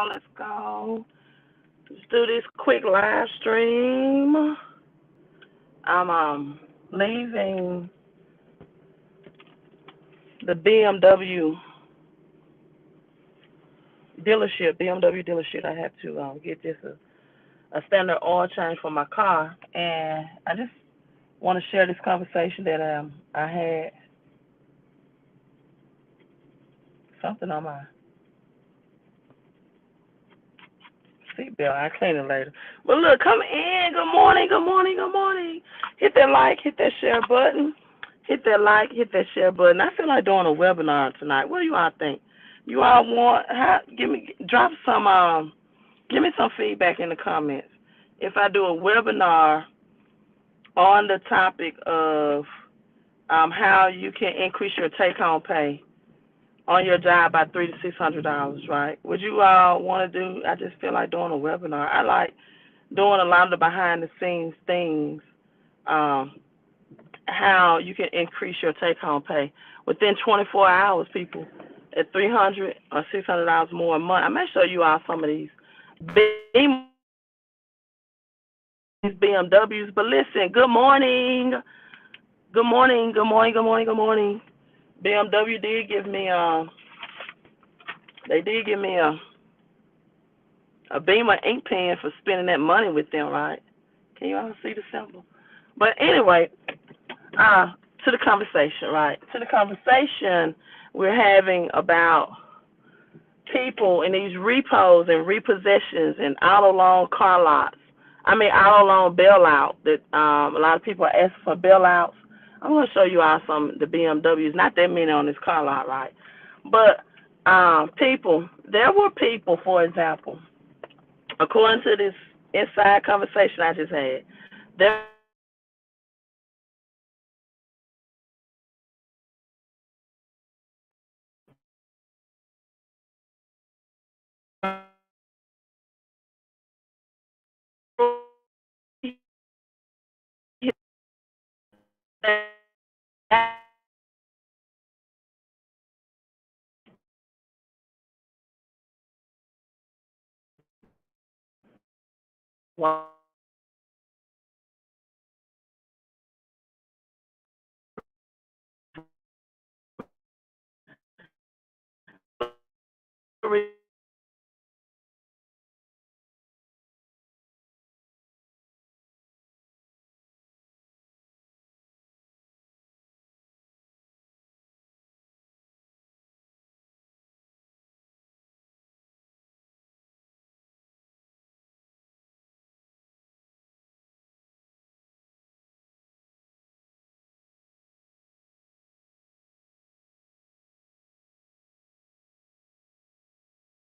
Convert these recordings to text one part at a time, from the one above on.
Let's go. Let's do this quick live stream. I'm leaving the BMW dealership. I have to get this a standard oil change for my car, and I just want to share this conversation that I had. Something on my seatbelt. I clean it later. But look, come in. Good morning. Good morning. Good morning. Hit that like. Hit that share button. Hit that like. Hit that share button. I feel like doing a webinar tonight. What do you all think? You all want? Drop some. Give me some feedback in the comments. If I do a webinar on the topic of how you can increase your take-home pay on your job by $300 to $600, right? Would you all want to do? I just feel like doing a webinar. I like doing a lot of the behind-the-scenes things, how you can increase your take-home pay within 24 hours, people, at $300 or $600 more a month. I may show you all some of these BMWs, but listen, good morning. Good morning, good morning, good morning, good morning. BMW did give me they did give me a Beamer ink pen for spending that money with them, right? Can you all see the symbol? But anyway, to the conversation, right? To the conversation we're having about people in these repos and repossessions and auto loan car lots. Auto loan bailout that a lot of people are asking for bailouts. I'm going to show you all some of the BMWs. Not that many on this car lot, right? But there were people, for example, according to this inside conversation I just had, there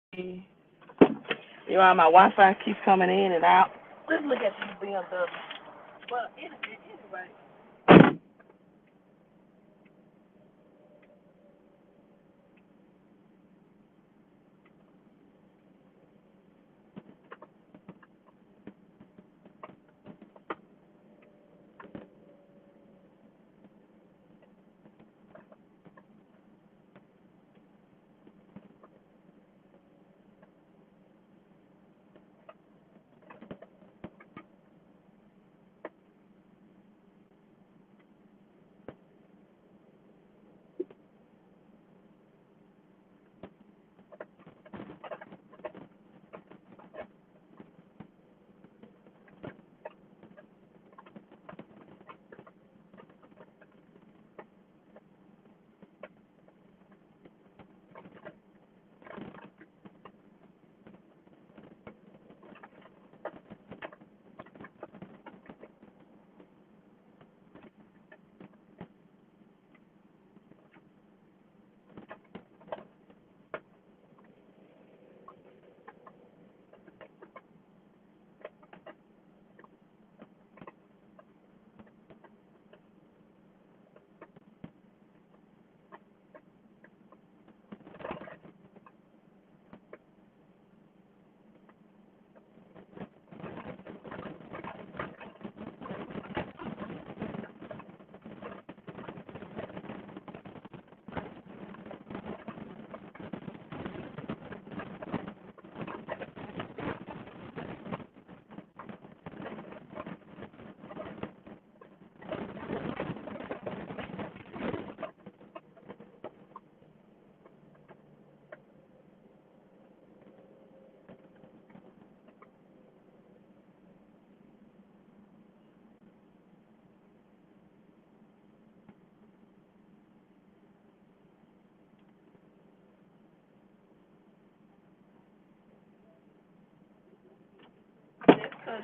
you know, my Wi-Fi keeps coming in and out. Let's look at these BMWs. Well, anyway.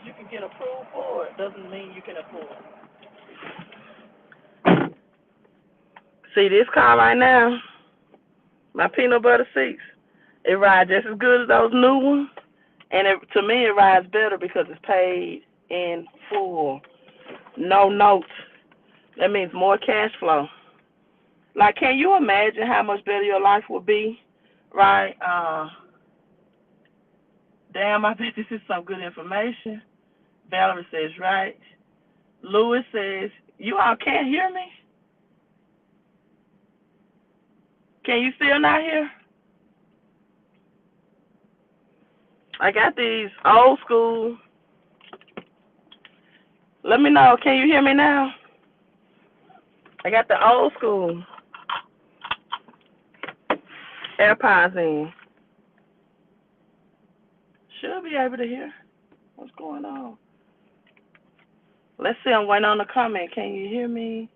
because you can get approved for it doesn't mean you can afford it. See this car right now, my peanut butter 6. It rides just as good as those new ones, and to me it rides better because it's paid in full, no notes. That means more cash flow. Like, can you imagine how much better your life would be, right? Damn, I bet this is some good information. Valerie says, right. Louis says, you all can't hear me? Can you still not hear? I got these old school. Let me know. Can you hear me now? I got the old school AirPods in. Should be able to hear. What's going on? Let's see. I'm waiting on the comment. Can you hear me?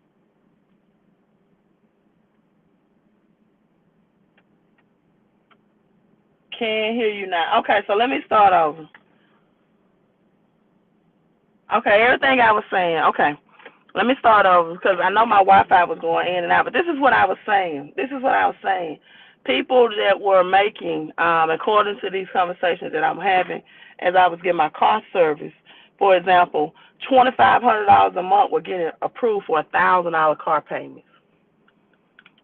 Can't hear you now. Okay, so let me start over. Okay, everything I was saying. Okay, let me start over because I know my Wi-Fi was going in and out, but this is what I was saying. People that were making, according to these conversations that I'm having as I was getting my car service, for example, $2,500 a month were getting approved for $1,000 car payments.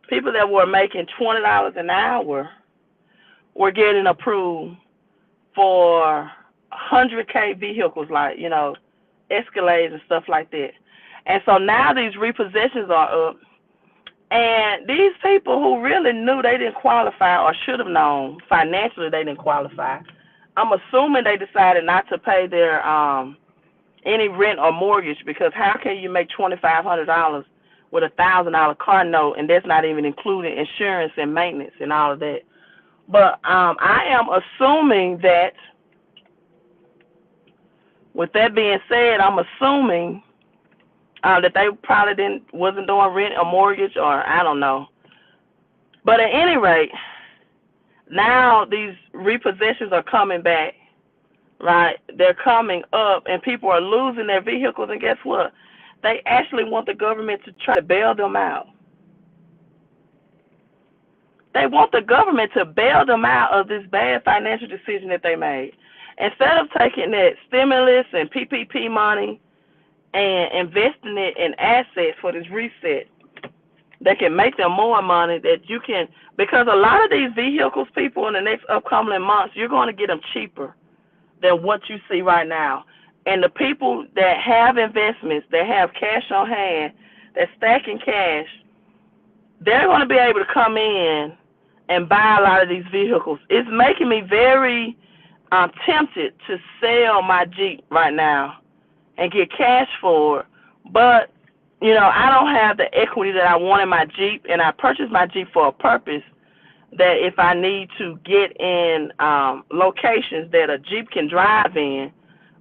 People that were making $20 an hour were getting approved for 100K vehicles, like, Escalades and stuff like that. And so now these repossessions are up. And these people who really knew they didn't qualify or should have known financially they didn't qualify, I'm assuming they decided not to pay their any rent or mortgage, because how can you make $2,500 with $1,000 car note, and that's not even including insurance and maintenance and all of that. But I am assuming that, with that being said, I'm assuming that they probably wasn't doing rent or mortgage, or I don't know. But at any rate, now these repossessions are coming back, right? They're coming up, and people are losing their vehicles, and guess what? They actually want the government to try to bail them out. They want the government to bail them out of this bad financial decision that they made. Instead of taking that stimulus and PPP money and investing it in assets for this reset that can make them more money, that you can, because a lot of these vehicles, people, in the next upcoming months, you're going to get them cheaper than what you see right now. And the people that have investments, that have cash on hand, that's stacking cash, they're going to be able to come in and buy a lot of these vehicles. It's making me very tempted to sell my Jeep right now and get cash for it. But, I don't have the equity that I want in my Jeep, and I purchased my Jeep for a purpose, that if I need to get in locations that a Jeep can drive in,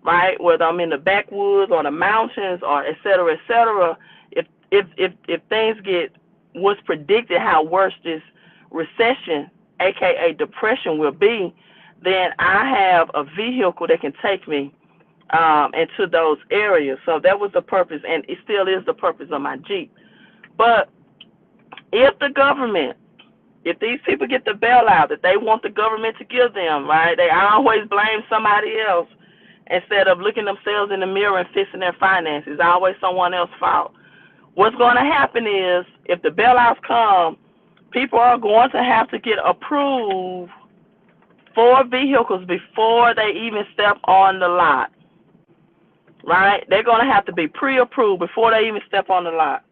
right, whether I'm in the backwoods or the mountains or et cetera, if things get what's predicted, how worse this recession, aka depression, will be, then I have a vehicle that can take me into those areas. So that was the purpose, and it still is the purpose of my Jeep. But if the government, if these people get the bailout that they want the government to give them, right, they always blame somebody else instead of looking themselves in the mirror and fixing their finances. It's always someone else's fault. What's going to happen is, if the bailouts come, people are going to have to get approved for vehicles before they even step on the lot, right? They're going to have to be pre-approved before they even step on the lot.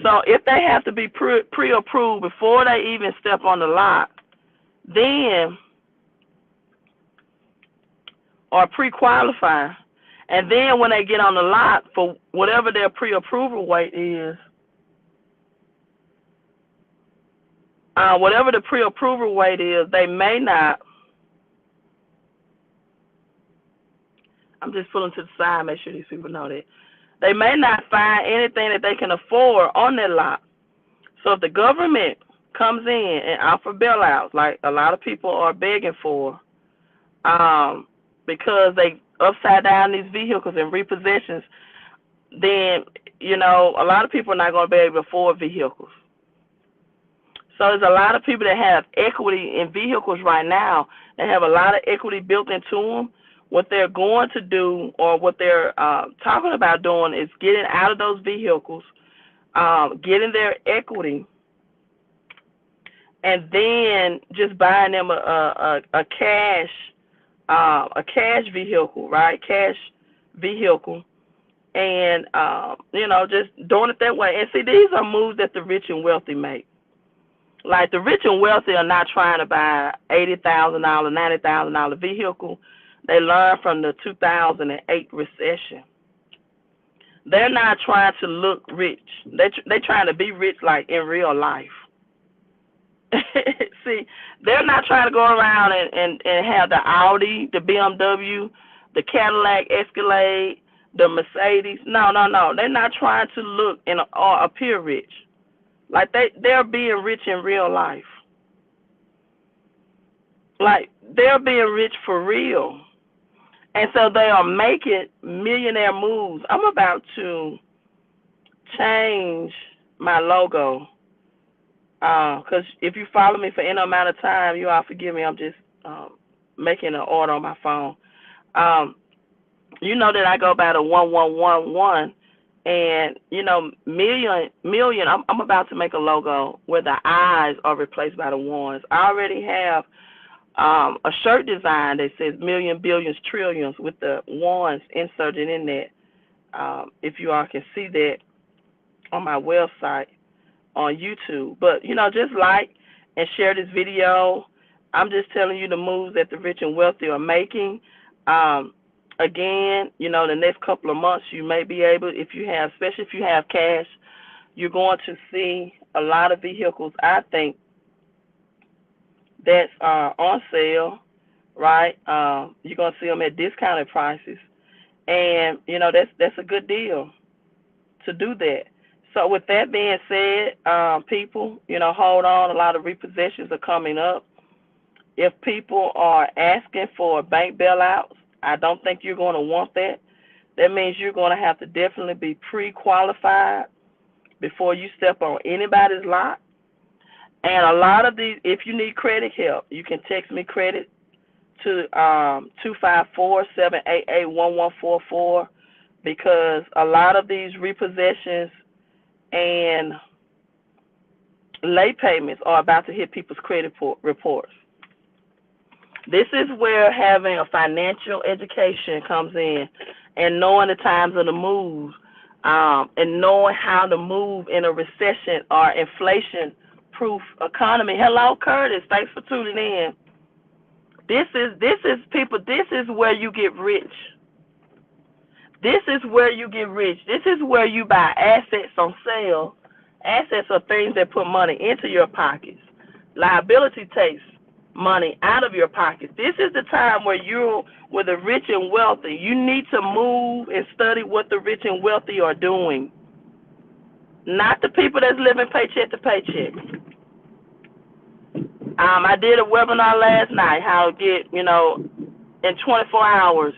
So if they have to be pre-approved before they even step on the lot, then, or pre-qualify, and then when they get on the lot, for whatever their pre-approval weight is, whatever the pre-approval weight is, they may not, I'm just pulling to the side, make sure these people know that, they may not find anything that they can afford on their lot. So if the government comes in and offer bailouts, like a lot of people are begging for, because upside down these vehicles and repossessions, then, a lot of people are not going to be able to afford vehicles. So there's a lot of people that have equity in vehicles right now. They have a lot of equity built into them. What they're going to do, or what they're talking about doing, is getting out of those vehicles, getting their equity, and then just buying them a cash vehicle, right? Cash vehicle, and just doing it that way. And see, these are moves that the rich and wealthy make. Like, the rich and wealthy are not trying to buy $80,000, $90,000 vehicle. They learned from the 2008 recession. They're not trying to look rich. They're trying to be rich, like, in real life. See, they're not trying to go around and have the Audi, the BMW, the Cadillac Escalade, the Mercedes. No. They're not trying to look or appear rich. Like, they're being rich in real life. Like, they're being rich for real. And so they are making millionaire moves. I'm about to change my logo. Because if you follow me for any amount of time, you all forgive me. I'm just making an order on my phone. You know that I go by the 1111. And, million, I'm about to make a logo where the I's are replaced by the ones. I already have a shirt design that says million, billions, trillions with the ones inserted in that. If you all can see that on my website on YouTube. But, just like and share this video. I'm just telling you the moves that the rich and wealthy are making. Again, the next couple of months you may be able, especially if you have cash, you're going to see a lot of vehicles, I think, that's on sale, right? You're going to see them at discounted prices. And, that's a good deal to do that. So with that being said, people, hold on. A lot of repossessions are coming up. If people are asking for bank bailouts, I don't think you're going to want that. That means you're going to have to definitely be pre-qualified before you step on anybody's lot. And a lot of these, if you need credit help, you can text me credit to 254-788-1144, because a lot of these repossessions and late payments are about to hit people's credit reports. This is where having a financial education comes in, and knowing the times of the moves, and knowing how to move in a recession or inflation-proof economy. Hello, Curtis. Thanks for tuning in. This is people. This is where you get rich. This is where you get rich. This is where you buy assets on sale. Assets are things that put money into your pockets. Liability takes money out of your pockets. This is the time where you're with the rich and wealthy. You need to move and study what the rich and wealthy are doing, not the people that's living paycheck to paycheck. I did a webinar last night, how to get, in 24 hours,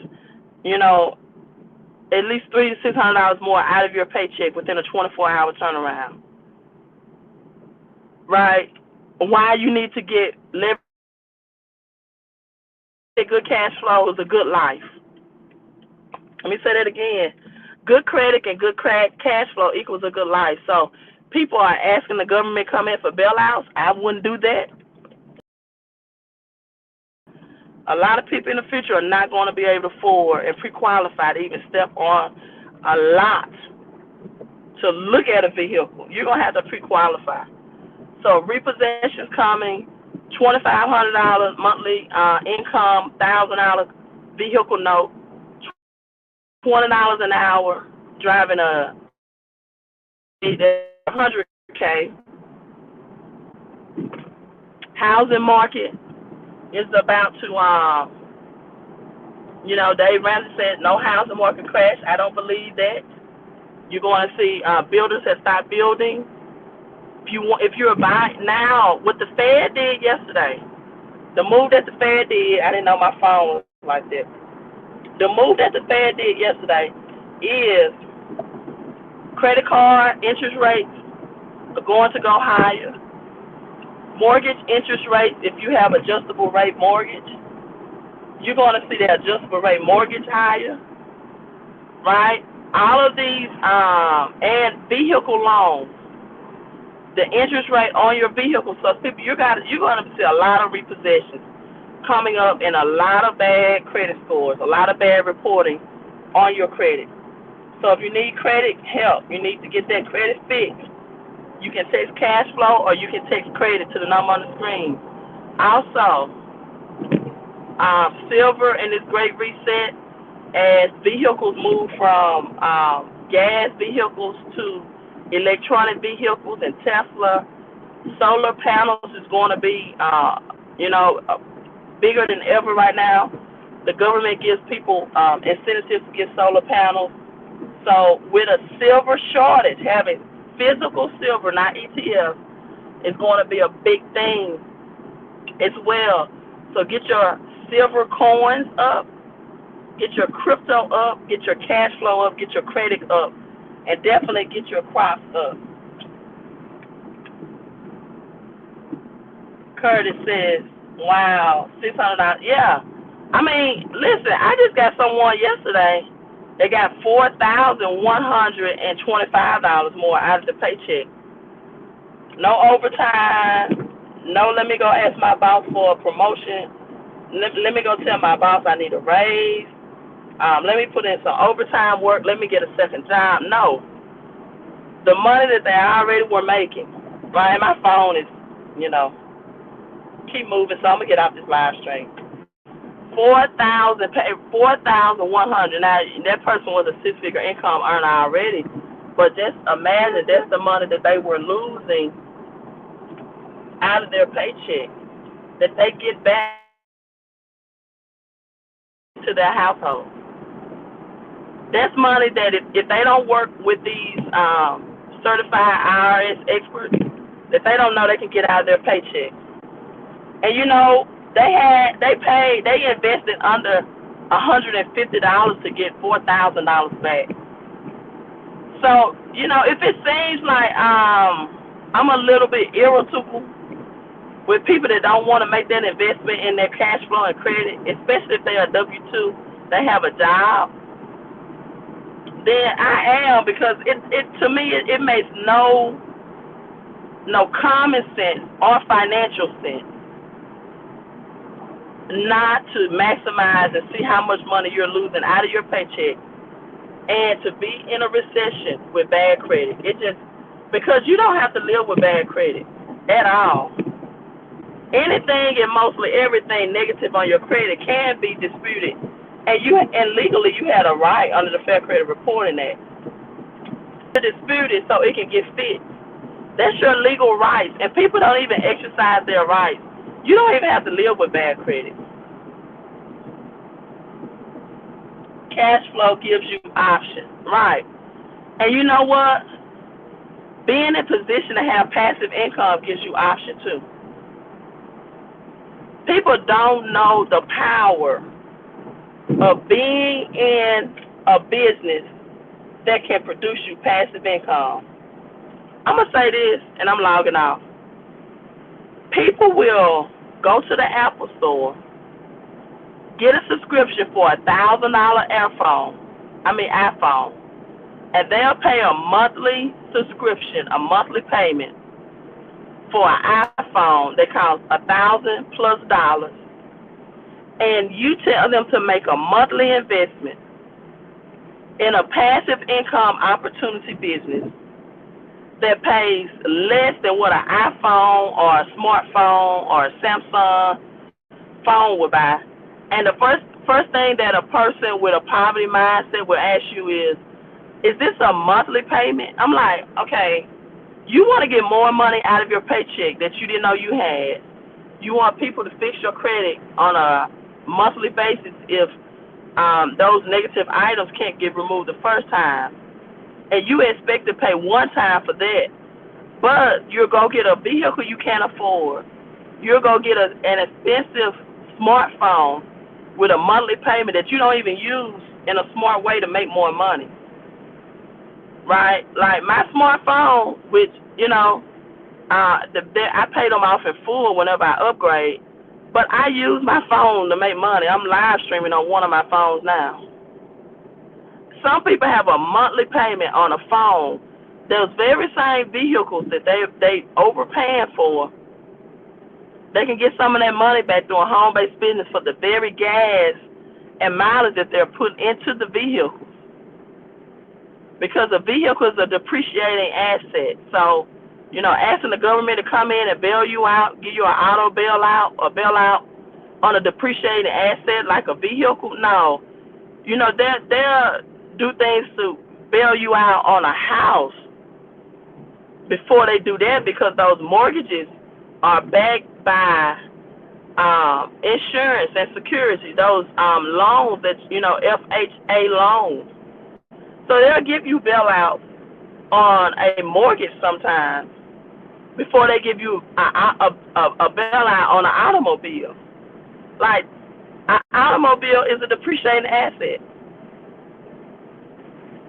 at least $300 to $600 more out of your paycheck within a 24-hour turnaround. Right? Why you need to get leverage. Good cash flow is a good life. Let me say that again. Good credit and good cash flow equals a good life. So people are asking the government to come in for bailouts. I wouldn't do that. A lot of people in the future are not going to be able to afford and pre-qualify to even step on a lot to look at a vehicle. You're going to have to pre-qualify. So repossessions coming, $2,500 monthly income, $1,000 vehicle note, $20 an hour, driving a 100K. Housing market is about to, Dave Ramsey said no housing market crash. I don't believe that. You're going to see builders have stopped building. If you're buying now, what the Fed did yesterday, the move that the Fed did, I didn't know my phone was like that. The move that the Fed did yesterday is credit card interest rates are going to go higher. Mortgage interest rates, if you have adjustable rate mortgage, you're going to see that adjustable rate mortgage higher, right? All of these, and vehicle loans, the interest rate on your vehicle. So people, you're going to see a lot of repossessions coming up and a lot of bad credit scores, a lot of bad reporting on your credit. So if you need credit help, you need to get that credit fixed. You can text cash flow or you can text credit to the number on the screen. Also, silver in this great reset, as vehicles move from gas vehicles to electronic vehicles and Tesla, solar panels is going to be, bigger than ever right now. The government gives people incentives to get solar panels. So with a silver shortage, having physical silver, not ETF, is going to be a big thing as well. So get your silver coins up, get your crypto up, get your cash flow up, get your credit up, and definitely get your crops up. Curtis says, wow, $600. Yeah. I mean, listen, I just got someone yesterday that got $4,125 more out of the paycheck. No overtime. No, let me go ask my boss for a promotion. Let me go tell my boss I need a raise. Let me put in some overtime work. Let me get a second job. No. The money that they already were making. Right? My phone is, keep moving, so I'm going to get off this live stream. $4,100. Now, that person was a six-figure income earner already, but just imagine that's the money that they were losing out of their paycheck that they get back to their household. That's money that if they don't work with these certified IRS experts, that they don't know they can get out of their paycheck. And they invested under $150 to get $4,000 back. So, if it seems like I'm a little bit irritable with people that don't want to make that investment in their cash flow and credit, especially if they are W-2, they have a job, then I am, because to me it makes no common sense or financial sense not to maximize and see how much money you're losing out of your paycheck and to be in a recession with bad credit. Because you don't have to live with bad credit at all. Anything and mostly everything negative on your credit can be disputed, and legally you had a right under the Fair Credit Reporting Act to dispute it so it can get fixed. That's your legal rights, and people don't even exercise their rights. You don't even have to live with bad credit. Cash flow gives you options, right? And you know what? Being in position to have passive income gives you option too. People don't know the power of being in a business that can produce you passive income. I'm going to say this, and I'm logging off. People will go to the Apple store, get a subscription for a $1,000 iPhone, and they'll pay a monthly subscription, a monthly payment for an iPhone that costs $1,000+, and you tell them to make a monthly investment in a passive income opportunity business that pays less than what an iPhone or a smartphone or a Samsung phone would buy. And the first thing that a person with a poverty mindset will ask you is this a monthly payment? I'm like, okay, you want to get more money out of your paycheck that you didn't know you had. You want people to fix your credit on a monthly basis if those negative items can't get removed the first time. And you expect to pay one time for that, but you'll go get a vehicle you can't afford. You'll go get an expensive smartphone with a monthly payment that you don't even use in a smart way to make more money, right? Like my smartphone, which, I pay them off in full whenever I upgrade, but I use my phone to make money. I'm live streaming on one of my phones now. Some people have a monthly payment on a phone. Those very same vehicles that they overpaying for, they can get some of that money back doing home-based business for the very gas and mileage that they're putting into the vehicles. Because a vehicle is a depreciating asset. So, asking the government to come in and bail you out, give you an auto bailout or bailout on a depreciating asset like a vehicle, no. They'll do things to bail you out on a house before they do that, because those mortgages are backed by insurance and security, those loans that, FHA loans. So they'll give you bailouts on a mortgage sometimes before they give you a bailout on an automobile. Like, an automobile is a depreciating asset.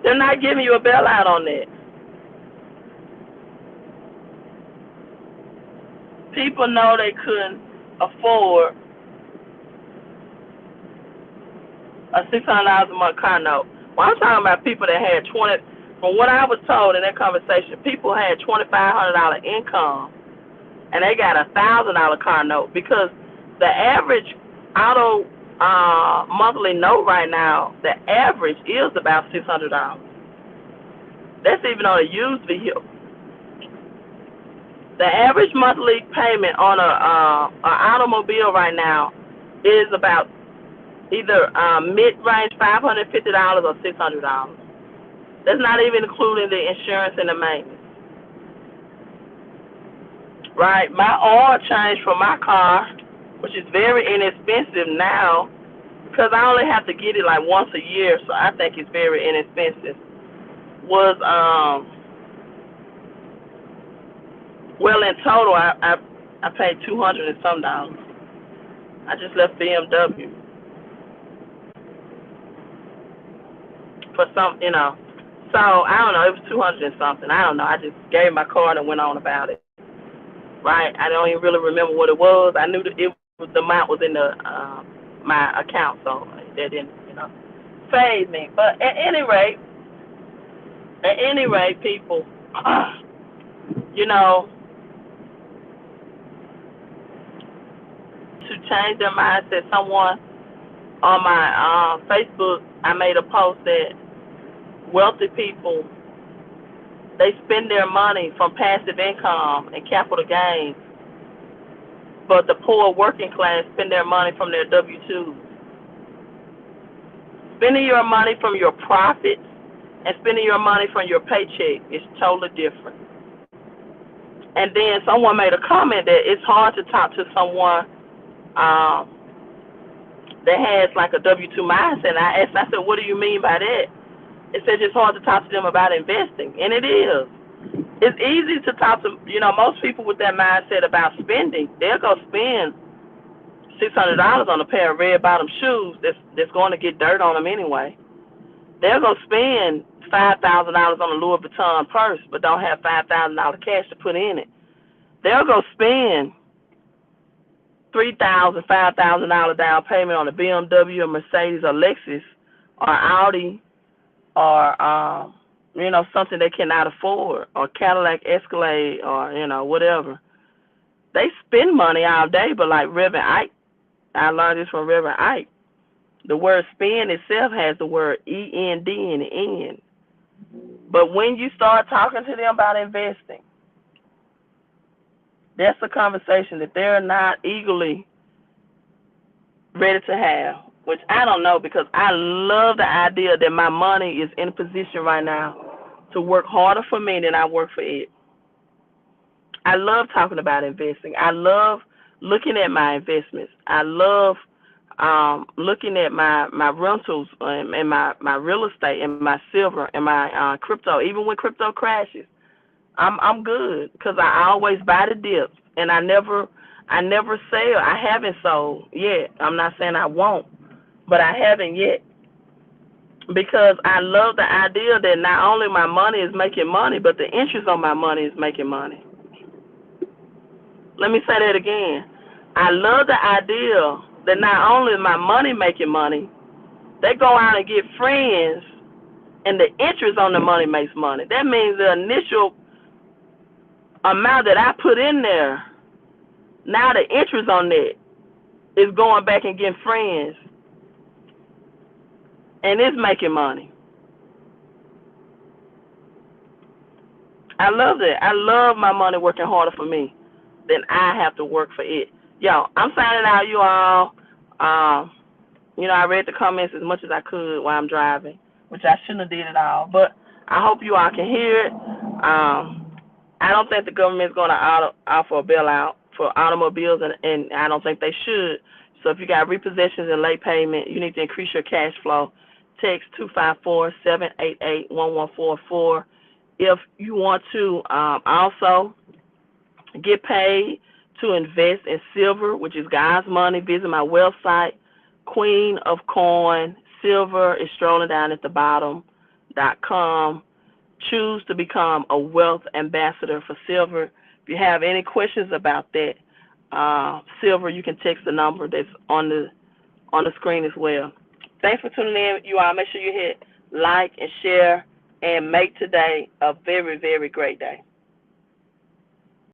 They're not giving you a bailout on that. People know they couldn't afford a $600 a month car note. Well, I'm talking about people that had from what I was told in that conversation, people had $2,500 income and they got a $1,000 car note, because the average auto monthly note right now, the average is about $600. That's even on a used vehicle. The average monthly payment on an automobile right now is about either mid-range $550 or $600. That's not even including the insurance and the maintenance. Right? My oil change for my car, which is very inexpensive now, because I only have to get it like once a year, so I think it's very inexpensive, was well, in total, I paid $200 and some dollars. I just left BMW for some, So I don't know. It was $200 and something. I don't know. I just gave my card and went on about it. Right? I don't even really remember what it was. I knew that the amount was in my account, so that didn't, faze me. But at any rate, people, to change their mindset. Someone on my Facebook, I made a post that wealthy people, they spend their money from passive income and capital gains, but the poor working class spend their money from their W-2s. Spending your money from your profits and spending your money from your paycheck is totally different. And then someone made a comment that it's hard to talk to someone that has like a W-2 mindset. And I said, what do you mean by that? It says it's hard to talk to them about investing, and it is. It's easy to talk to, most people with that mindset about spending. They'll go spend $600 on a pair of red bottom shoes that's going to get dirt on them anyway. They'll go spend $5,000 on a Louis Vuitton purse, but don't have $5,000 cash to put in it. They'll go spend $3,000, $5,000 down payment on a BMW or Mercedes or Lexus or Audi or something they cannot afford, or Cadillac Escalade, or whatever. They spend money all day, but like Reverend Ike, I learned this from Reverend Ike. The word spend itself has the word END in the end. But when you start talking to them about investing, that's a conversation that they're not eagerly ready to have, which I don't know, because I love the idea that my money is in a position right now to work harder for me than I work for it. I love talking about investing. I love looking at my investments. I love looking at my rentals and my real estate and my silver and my crypto. Even when crypto crashes, I'm good, because I always buy the dips, and I never sell. I haven't sold yet. I'm not saying I won't, but I haven't yet because I love the idea that not only my money is making money, but the interest on my money is making money. Let me say that again. I love the idea that not only is my money making money, they go out and get friends, and the interest on the money makes money. That means the initial amount that I put in there, now the interest on that is going back and getting friends, and it's making money. I love that. I love my money working harder for me than I have to work for it. Yo, I'm signing out, you all. I read the comments as much as I could while I'm driving, which I shouldn't have did it all. But I hope you all can hear it. I don't think the government is going to offer a bailout for automobiles, and I don't think they should. So if you got repossessions and late payment, you need to increase your cash flow. Text 254-788-1144. If you want to also get paid to invest in silver, which is God's money, visit my website, Queen of Coin. Silver is strolling down at the bottom.com. Choose to become a wealth ambassador for silver. If you have any questions about that, silver, you can text the number that's on the screen as well. Thanks for tuning in, you all. Make sure you hit like and share and make today a very, very great day.